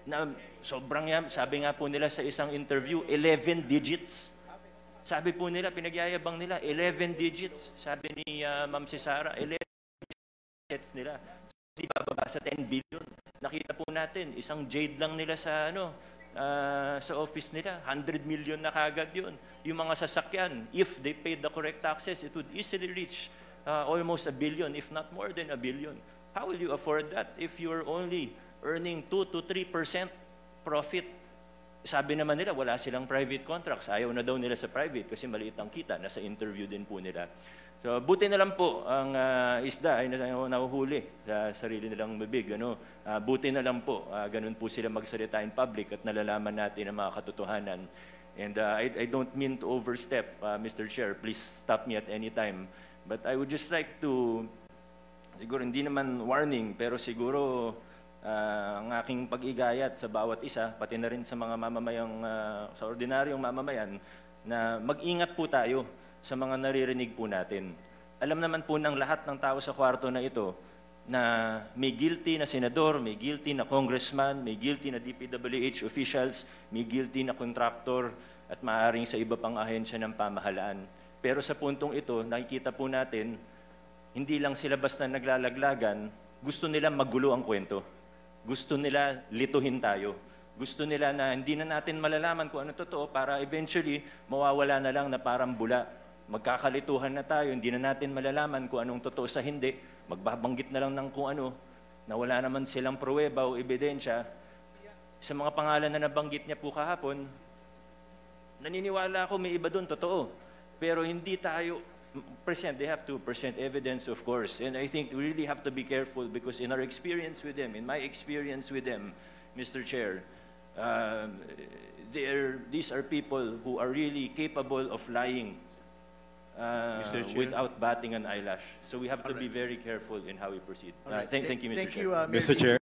na sobrang yan, sabi nga po nila sa isang interview, 11 digits. Sabi po nila, pinagyayabang nila, 11 digits. Sabi ni Ma'am si Sara, 11 digits nila. Hindi bababa sa 10 billion. Nakita po natin, isang jade lang nila sa sa office nila, 100 million na kagad yun. Yung mga sasakyan, if they paid the correct taxes, it would easily reach almost 1 billion, if not more than 1 billion. How will you afford that if you're only earning 2 to 3% profit? Sabi naman nila, wala silang private contracts. Ayaw na daw nila sa private kasi maliit ang kita. Nasa interview din po nila. So, buti na lang po ang isda ay nahuhuli sa sarili nilang bibig. Buti na lang po, ganun po sila magsalita in public at nalalaman natin ang mga katotohanan. And I don't mean to overstep, Mr. Chair. Please stop me at any time. But I would just like to, siguro hindi naman warning, pero siguro ang aking pag-igayat sa bawat isa, pati na rin sa mga mamamayang, sa ordinaryong mamamayan, na mag-ingat po tayo sa mga naririnig po natin. Alam naman po ng lahat ng tao sa kwarto na ito na may guilty na senador, may guilty na congressman, may guilty na DPWH officials, may guilty na contractor at maaaring sa iba pang ahensya ng pamahalaan. Pero sa puntong ito, nakikita po natin, hindi lang sila basta naglalaglagan, gusto nila magulo ang kwento. Gusto nila lituhin tayo. Gusto nila na hindi na natin malalaman kung ano totoo para eventually mawawala na lang na parang bula. Magkakalituhan na tayo, hindi na natin malalaman kung anong totoo sa hindi. Magbabanggit na lang ng kung ano na wala naman silang pruweba o ebidensya. Sa mga pangalan na nabanggit niya po kahapon, naniniwala ako may iba doon, totoo. Pero hindi tayo they have to present evidence, of course. And I think we really have to be careful because in our experience with them, in my experience with them, Mr. Chair, these are people who are really capable of lying without batting an eyelash. So we have to be very careful in how we proceed. Thank you, Mr. Chair. Mr. Chair.